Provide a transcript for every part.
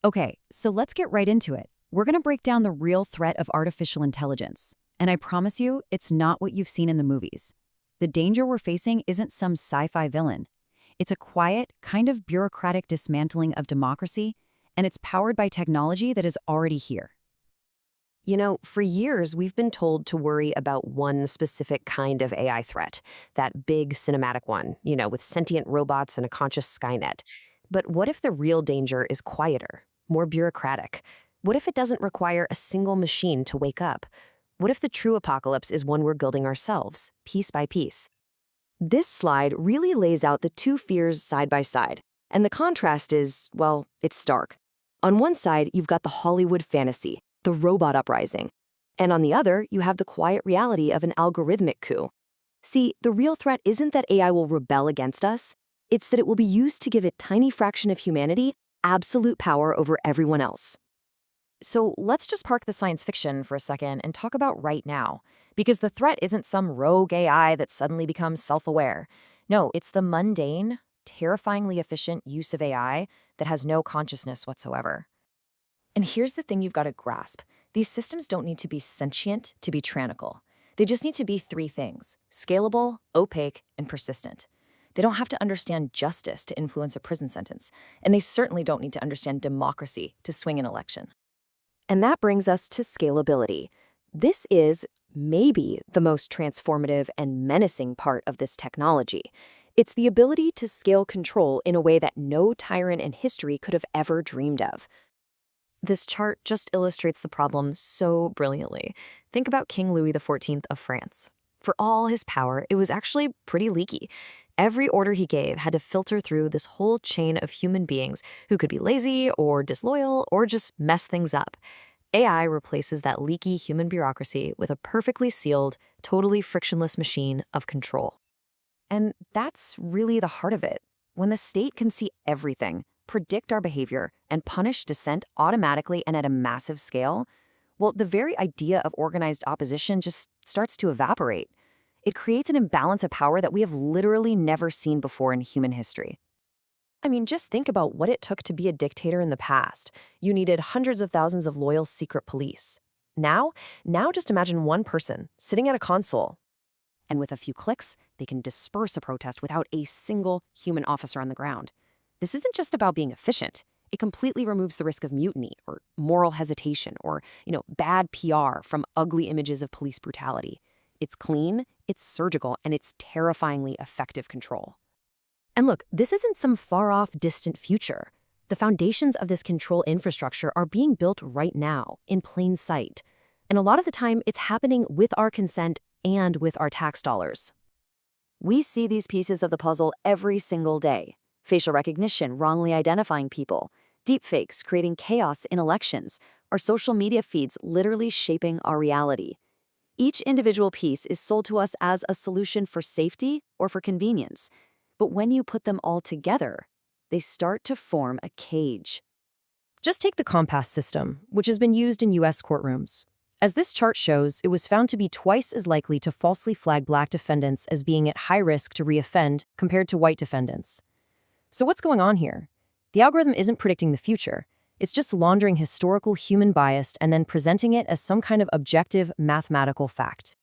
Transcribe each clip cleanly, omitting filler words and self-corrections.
Okay, so let's get right into it. We're going to break down the real threat of artificial intelligence. And I promise you, it's not what you've seen in the movies. The danger we're facing isn't some sci-fi villain. It's a quiet, kind of bureaucratic dismantling of democracy, and it's powered by technology that is already here. For years, we've been told to worry about one specific kind of AI threat, that big cinematic one, with sentient robots and a conscious Skynet. But what if the real danger is quieter, more bureaucratic? What if it doesn't require a single machine to wake up? What if the true apocalypse is one we're building ourselves, piece by piece? This slide really lays out the two fears side by side. And the contrast is, well, it's stark. On one side, you've got the Hollywood fantasy, the robot uprising. And on the other, you have the quiet reality of an algorithmic coup. See, the real threat isn't that AI will rebel against us. It's that it will be used to give a tiny fraction of humanity absolute power over everyone else. So let's just park the science fiction for a second and talk about right now. Because the threat isn't some rogue AI that suddenly becomes self-aware. No, it's the mundane, terrifyingly efficient use of AI that has no consciousness whatsoever. And here's the thing you've got to grasp. These systems don't need to be sentient to be tyrannical. They just need to be three things: scalable, opaque, and persistent. They don't have to understand justice to influence a prison sentence, and they certainly don't need to understand democracy to swing an election. And that brings us to scalability. This is maybe the most transformative and menacing part of this technology. It's the ability to scale control in a way that no tyrant in history could have ever dreamed of. This chart just illustrates the problem so brilliantly. Think about King Louis XIV of France. For all his power, it was actually pretty leaky. Every order he gave had to filter through this whole chain of human beings who could be lazy or disloyal or just mess things up. AI replaces that leaky human bureaucracy with a perfectly sealed, totally frictionless machine of control. And that's really the heart of it. When the state can see everything, predict our behavior, and punish dissent automatically and at a massive scale, well, the very idea of organized opposition just starts to evaporate. It creates an imbalance of power that we have literally never seen before in human history. I mean, just think about what it took to be a dictator in the past. You needed hundreds of thousands of loyal secret police. Now just imagine one person sitting at a console, and with a few clicks, they can disperse a protest without a single human officer on the ground. This isn't just about being efficient. It completely removes the risk of mutiny or moral hesitation or, bad PR from ugly images of police brutality. It's clean, it's surgical, and it's terrifyingly effective control. And look, this isn't some far-off, distant future. The foundations of this control infrastructure are being built right now, in plain sight. And a lot of the time, it's happening with our consent and with our tax dollars. We see these pieces of the puzzle every single day. Facial recognition wrongly identifying people, deepfakes creating chaos in elections, our social media feeds literally shaping our reality. Each individual piece is sold to us as a solution for safety or for convenience. But when you put them all together, they start to form a cage. Just take the Compass system, which has been used in U.S. courtrooms. As this chart shows, it was found to be twice as likely to falsely flag black defendants as being at high risk to reoffend compared to white defendants. So what's going on here? The algorithm isn't predicting the future. It's just laundering historical human bias and then presenting it as some kind of objective mathematical fact.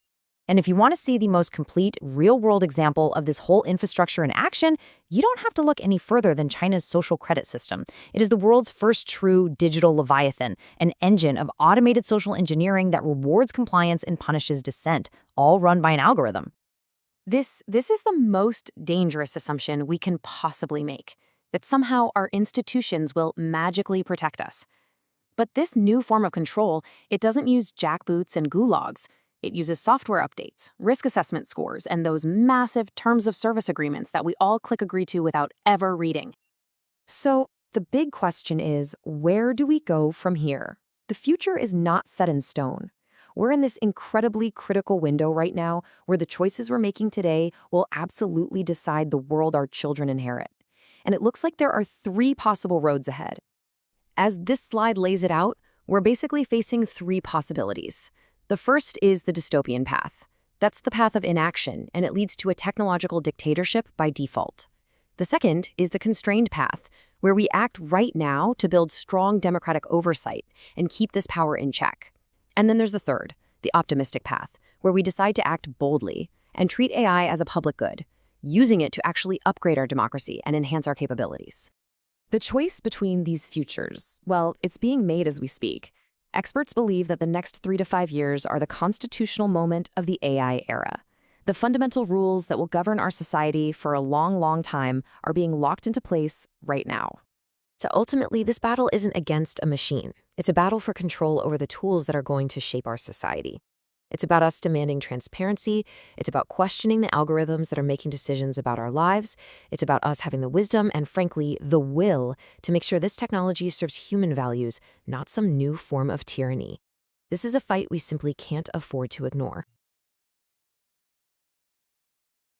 And if you want to see the most complete, real-world example of this whole infrastructure in action, you don't have to look any further than China's social credit system. It is the world's first true digital leviathan, an engine of automated social engineering that rewards compliance and punishes dissent, all run by an algorithm. This is the most dangerous assumption we can possibly make, that somehow our institutions will magically protect us. But this new form of control, it doesn't use jackboots and gulags. It uses software updates, risk assessment scores, and those massive terms of service agreements that we all click agree to without ever reading. So the big question is, where do we go from here? The future is not set in stone. We're in this incredibly critical window right now where the choices we're making today will absolutely decide the world our children inherit. And it looks like there are three possible roads ahead. As this slide lays it out, we're basically facing three possibilities. The first is the dystopian path. That's the path of inaction, and it leads to a technological dictatorship by default. The second is the constrained path, where we act right now to build strong democratic oversight and keep this power in check. And then there's the third, the optimistic path, where we decide to act boldly and treat AI as a public good, using it to actually upgrade our democracy and enhance our capabilities. The choice between these futures, well, it's being made as we speak. Experts believe that the next 3 to 5 years are the constitutional moment of the AI era. The fundamental rules that will govern our society for a long, long time are being locked into place right now. So ultimately, this battle isn't against a machine. It's a battle for control over the tools that are going to shape our society. It's about us demanding transparency. It's about questioning the algorithms that are making decisions about our lives. It's about us having the wisdom and, frankly, the will to make sure this technology serves human values, not some new form of tyranny. This is a fight we simply can't afford to ignore.